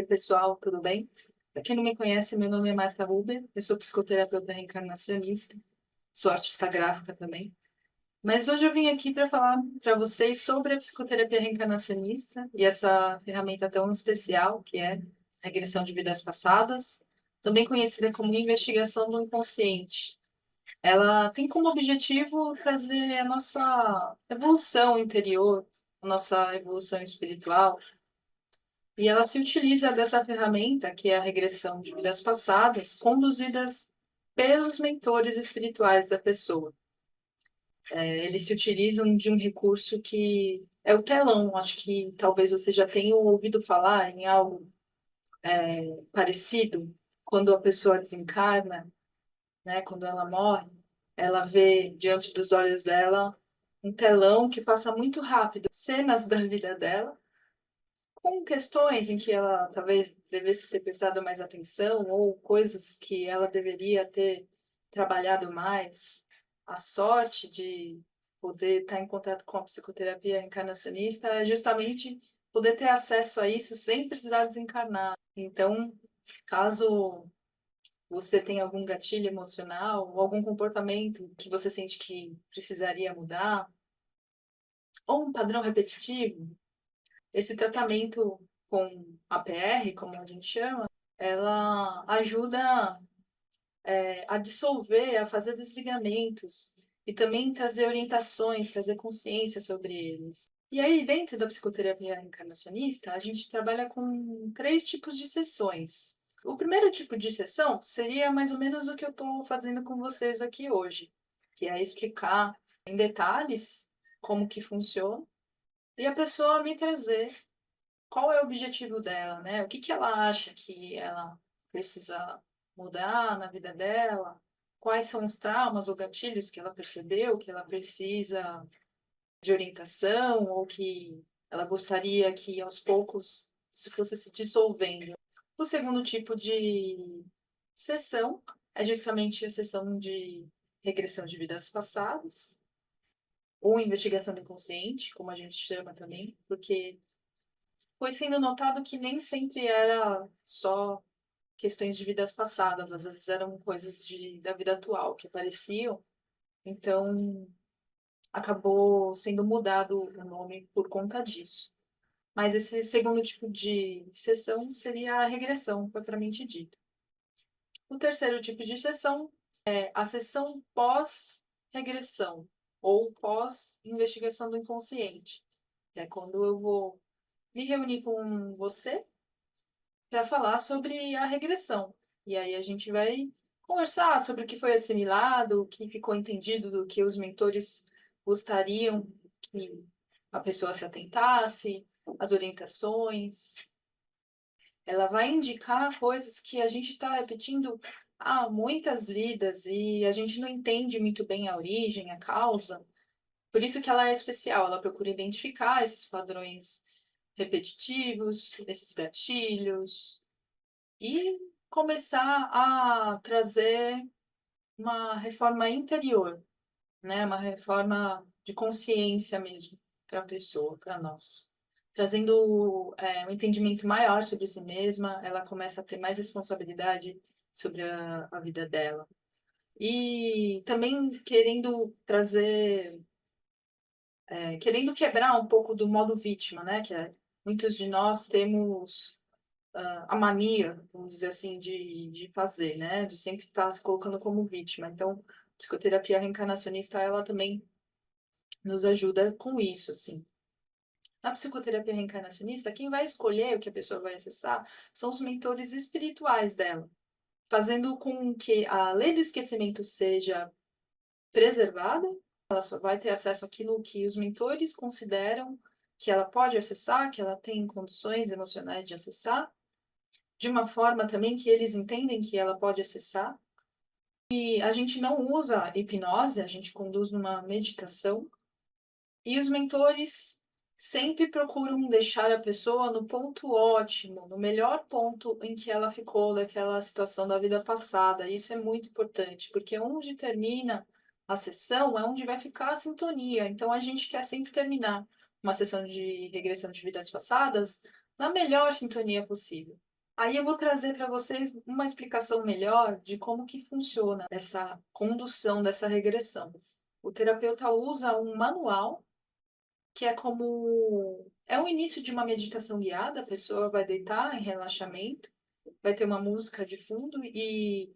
Oi, pessoal, tudo bem? Para quem não me conhece, meu nome é Marta Huber, eu sou psicoterapeuta reencarnacionista, sou artista gráfica também. Mas hoje eu vim aqui para falar para vocês sobre a psicoterapia reencarnacionista e essa ferramenta tão especial que é a regressão de vidas passadas, também conhecida como investigação do inconsciente. Ela tem como objetivo trazer a nossa evolução interior, a nossa evolução espiritual. E ela se utiliza dessa ferramenta, que é a regressão de vidas passadas, conduzidas pelos mentores espirituais da pessoa. Eles se utilizam de um recurso que é o telão. Acho que talvez você já tenha ouvido falar em algo parecido, quando a pessoa desencarna, né, quando ela morre, ela vê diante dos olhos dela um telão que passa muito rápido, cenas da vida dela, com questões em que ela talvez devesse ter prestado mais atenção ou coisas que ela deveria ter trabalhado mais. A sorte de poder estar em contato com a psicoterapia reencarnacionista é justamente poder ter acesso a isso sem precisar desencarnar. Então, caso você tenha algum gatilho emocional ou algum comportamento que você sente que precisaria mudar, ou um padrão repetitivo, esse tratamento com APR, como a gente chama, ela ajuda a dissolver, a fazer desligamentos e também trazer orientações, trazer consciência sobre eles. E aí, dentro da psicoterapia reencarnacionista, a gente trabalha com 3 tipos de sessões. O primeiro tipo de sessão seria mais ou menos o que eu estou fazendo com vocês aqui hoje, que é explicar em detalhes como que funciona e a pessoa me trazer qual é o objetivo dela, né? O que que ela acha que ela precisa mudar na vida dela? Quais são os traumas ou gatilhos que ela percebeu que ela precisa de orientação ou que ela gostaria que aos poucos se fosse se dissolvendo. O segundo tipo de sessão é justamente a sessão de regressão de vidas passadas ou investigação do inconsciente, como a gente chama também, porque foi sendo notado que nem sempre era só questões de vidas passadas, às vezes eram coisas da vida atual que apareciam, então acabou sendo mudado o nome por conta disso. Mas esse segundo tipo de sessão seria a regressão, propriamente dita. O terceiro tipo de sessão é a sessão pós-regressão, ou pós-investigação do inconsciente. É quando eu vou me reunir com você para falar sobre a regressão. E aí a gente vai conversar sobre o que foi assimilado, o que ficou entendido do que os mentores gostariam que a pessoa se atentasse, as orientações. Ela vai indicar coisas que a gente está repetindo há muitas vidas e a gente não entende muito bem a origem, a causa. Por isso que ela é especial, ela procura identificar esses padrões repetitivos, esses gatilhos, e começar a trazer uma reforma interior, né? Uma reforma de consciência mesmo para a pessoa, para nós. Trazendo um entendimento maior sobre si mesma, ela começa a ter mais responsabilidade sobre a vida dela. E também querendo trazer, querendo quebrar um pouco do modo vítima, né? Que muitos de nós temos a mania, vamos dizer assim, de fazer, né? De sempre estar se colocando como vítima. Então, a psicoterapia reencarnacionista, ela também nos ajuda com isso, assim. Na psicoterapia reencarnacionista, quem vai escolher o que a pessoa vai acessar são os mentores espirituais dela, fazendo com que a lei do esquecimento seja preservada. Ela só vai ter acesso àquilo que os mentores consideram que ela pode acessar, que ela tem condições emocionais de acessar, de uma forma também que eles entendem que ela pode acessar. E a gente não usa hipnose, a gente conduz numa meditação. E os mentores sempre procuram deixar a pessoa no ponto ótimo, no melhor ponto em que ela ficou daquela situação da vida passada. Isso é muito importante, porque onde termina a sessão é onde vai ficar a sintonia. Então a gente quer sempre terminar uma sessão de regressão de vidas passadas na melhor sintonia possível. Aí eu vou trazer para vocês uma explicação melhor de como que funciona essa condução dessa regressão. O terapeuta usa um manual que é como é o início de uma meditação guiada, a pessoa vai deitar em relaxamento, vai ter uma música de fundo e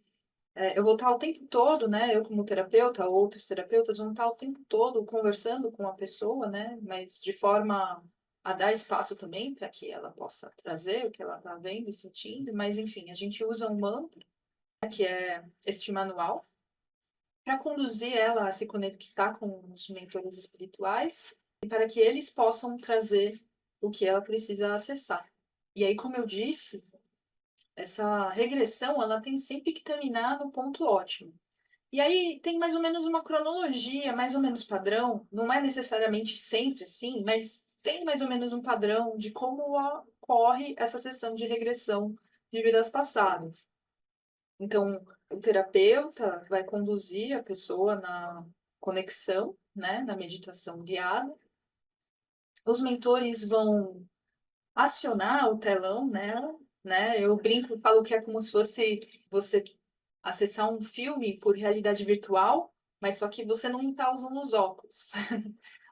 eu vou estar o tempo todo, né? Eu como terapeuta, outros terapeutas vão estar o tempo todo conversando com a pessoa, né? Mas de forma a dar espaço também para que ela possa trazer o que ela está vendo e sentindo. Mas enfim, a gente usa um mantra, que é este manual, para conduzir ela a se conectar com os mentores espirituais e para que eles possam trazer o que ela precisa acessar. E aí, como eu disse, essa regressão ela tem sempre que terminar no ponto ótimo. E aí tem mais ou menos uma cronologia, mais ou menos padrão, não é necessariamente sempre assim, mas tem mais ou menos um padrão de como ocorre essa sessão de regressão de vidas passadas. Então, o terapeuta vai conduzir a pessoa na conexão, né, na meditação guiada. Os mentores vão acionar o telão nela, né? Eu brinco, falo que é como se fosse você acessar um filme por realidade virtual, mas só que você não está usando os óculos,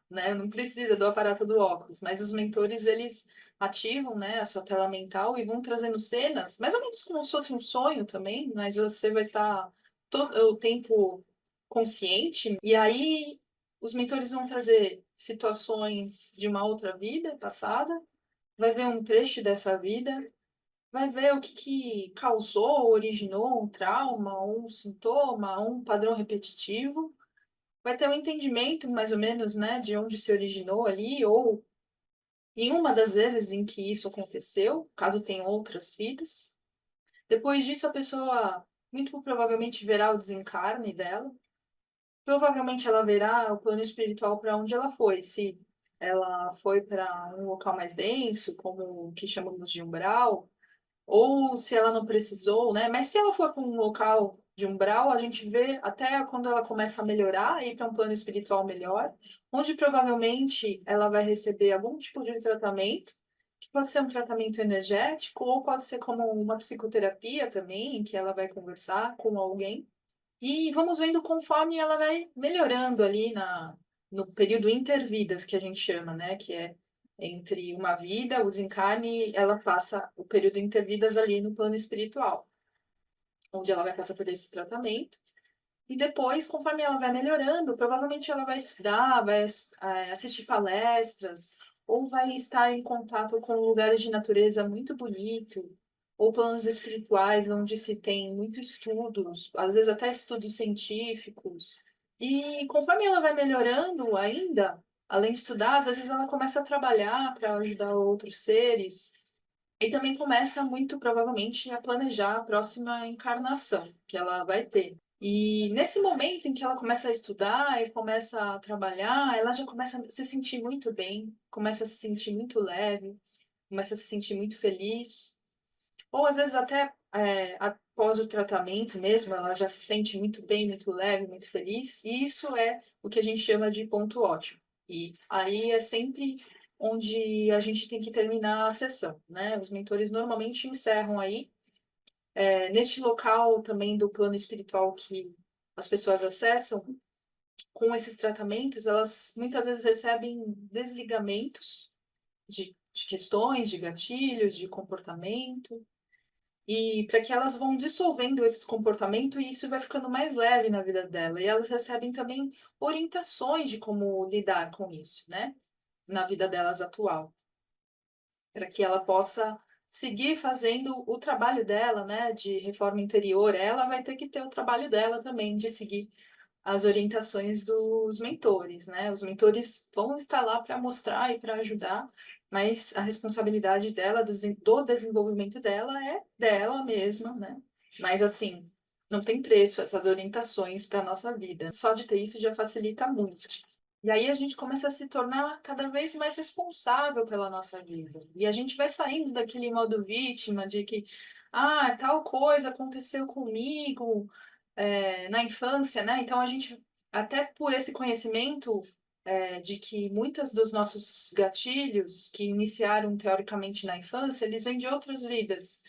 né? Não precisa do aparato do óculos, mas os mentores eles ativam, né, a sua tela mental e vão trazendo cenas, mais ou menos como se fosse um sonho também, mas você vai estar todo o tempo consciente e aí os mentores vão trazer situações de uma outra vida passada, vai ver um trecho dessa vida, vai ver o que, que causou, originou um trauma, um sintoma, um padrão repetitivo, vai ter um entendimento, mais ou menos, né, de onde se originou ali, ou em uma das vezes em que isso aconteceu, caso tenha outras vidas. Depois disso, a pessoa muito provavelmente verá o desencarne dela, provavelmente ela verá o plano espiritual para onde ela foi, se ela foi para um local mais denso, como o que chamamos de umbral, ou se ela não precisou, né? Mas se ela for para um local de umbral, a gente vê até quando ela começa a melhorar, ir para um plano espiritual melhor, onde provavelmente ela vai receber algum tipo de tratamento, que pode ser um tratamento energético, ou pode ser como uma psicoterapia também, em que ela vai conversar com alguém. E vamos vendo conforme ela vai melhorando ali no período intervidas, que a gente chama, né? Que é entre uma vida, o desencarne, ela passa o período intervidas ali no plano espiritual, onde ela vai passar por esse tratamento. E depois, conforme ela vai melhorando, provavelmente ela vai estudar, vai assistir palestras, ou vai estar em contato com lugares de natureza muito bonito, ou planos espirituais, onde se tem muitos estudos, às vezes até estudos científicos. E conforme ela vai melhorando ainda, além de estudar, às vezes ela começa a trabalhar para ajudar outros seres, e também começa muito provavelmente a planejar a próxima encarnação que ela vai ter. E nesse momento em que ela começa a estudar e começa a trabalhar, ela já começa a se sentir muito bem, começa a se sentir muito leve, começa a se sentir muito feliz. Ou às vezes até após o tratamento mesmo, ela já se sente muito bem, muito leve, muito feliz. E isso é o que a gente chama de ponto ótimo. E aí é sempre onde a gente tem que terminar a sessão, né? Os mentores normalmente encerram aí. Neste local também do plano espiritual que as pessoas acessam, com esses tratamentos, elas muitas vezes recebem desligamentos de questões, de gatilhos, de comportamento, e para que elas vão dissolvendo esse comportamento e isso vai ficando mais leve na vida dela. E elas recebem também orientações de como lidar com isso, né? Na vida delas atual, para que ela possa seguir fazendo o trabalho dela, né, de reforma interior. Ela vai ter que ter o trabalho dela também de seguir as orientações dos mentores, né? Os mentores vão estar lá para mostrar e para ajudar, mas a responsabilidade dela, do desenvolvimento dela, é dela mesma, né? Mas assim, não tem preço essas orientações para a nossa vida. Só de ter isso já facilita muito. E aí a gente começa a se tornar cada vez mais responsável pela nossa vida. E a gente vai saindo daquele modo vítima de que, tal coisa aconteceu comigo, na infância, né? Então a gente, até por esse conhecimento, de que muitos dos nossos gatilhos que iniciaram teoricamente na infância, eles vêm de outras vidas.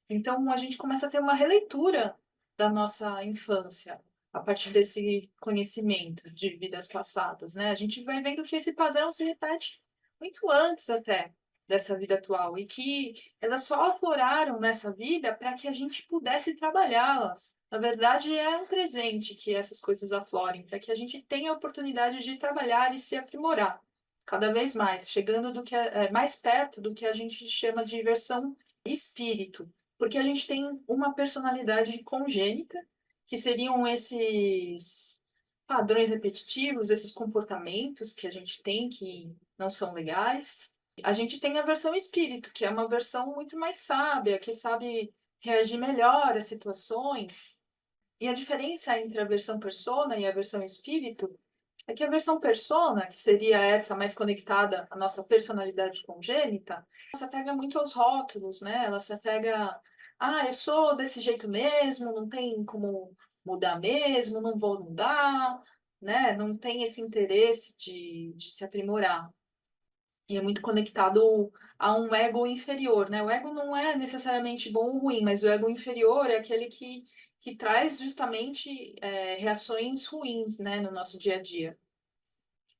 Então, a gente começa a ter uma releitura da nossa infância, a partir desse conhecimento de vidas passadas, né? A gente vai vendo que esse padrão se repete muito antes até dessa vida atual, e que elas só afloraram nessa vida para que a gente pudesse trabalhá-las. Na verdade, é um presente que essas coisas aflorem, para que a gente tenha a oportunidade de trabalhar e se aprimorar cada vez mais, chegando do que mais perto do que a gente chama de versão espírito, porque a gente tem uma personalidade congênita, que seriam esses padrões repetitivos, esses comportamentos que a gente tem que não são legais. A gente tem a versão espírito, que é uma versão muito mais sábia, que sabe reagir melhor às situações. E a diferença entre a versão persona e a versão espírito é que a versão persona, que seria essa mais conectada à nossa personalidade congênita, ela se apega muito aos rótulos, né? Ela se apega, eu sou desse jeito mesmo, não tem como mudar mesmo, não vou mudar, né? Não tem esse interesse de se aprimorar. E é muito conectado a um ego inferior, né? O ego não é necessariamente bom ou ruim, mas o ego inferior é aquele que traz justamente reações ruins, né, no nosso dia a dia.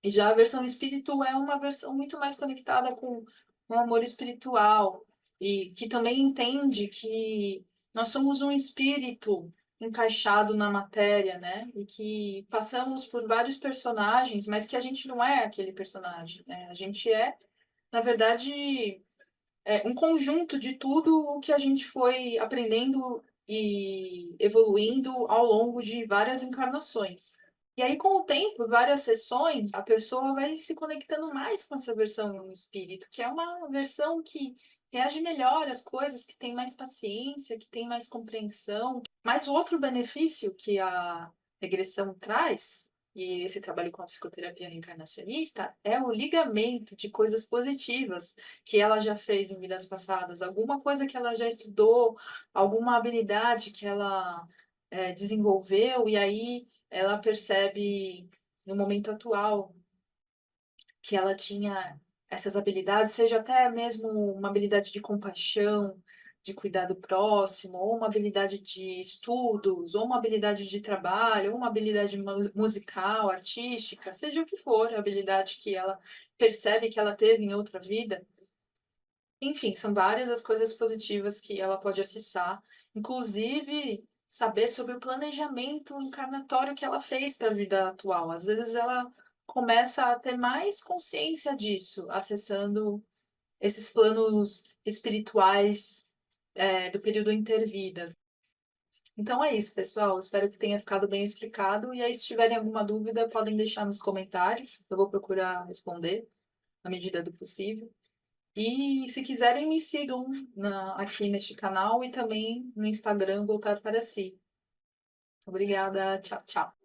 E já a versão espírito é uma versão muito mais conectada com o amor espiritual e que também entende que nós somos um espírito encaixado na matéria, né? E que passamos por vários personagens, mas que a gente não é aquele personagem, né? A gente é, na verdade, um conjunto de tudo o que a gente foi aprendendo e evoluindo ao longo de várias encarnações. E aí, com o tempo, várias sessões, a pessoa vai se conectando mais com essa versão espírito, que é uma versão que reage melhor às coisas, que tem mais paciência, que tem mais compreensão. Mas o outro benefício que a regressão traz, e esse trabalho com a psicoterapia reencarnacionista, é o ligamento de coisas positivas que ela já fez em vidas passadas, alguma coisa que ela já estudou, alguma habilidade que ela desenvolveu, e aí ela percebe no momento atual que ela tinha essas habilidades, seja até mesmo uma habilidade de compaixão, de cuidar do próximo, ou uma habilidade de estudos, ou uma habilidade de trabalho, ou uma habilidade musical, artística, seja o que for, a habilidade que ela percebe que ela teve em outra vida. Enfim, são várias as coisas positivas que ela pode acessar, inclusive saber sobre o planejamento encarnatório que ela fez para a vida atual. Às vezes ela começa a ter mais consciência disso, acessando esses planos espirituais, do período intervidas. Então é isso, pessoal. Espero que tenha ficado bem explicado. E aí, se tiverem alguma dúvida, podem deixar nos comentários. Eu vou procurar responder na medida do possível. E se quiserem, me sigam aqui neste canal e também no Instagram Voltar para Si. Obrigada, tchau, tchau.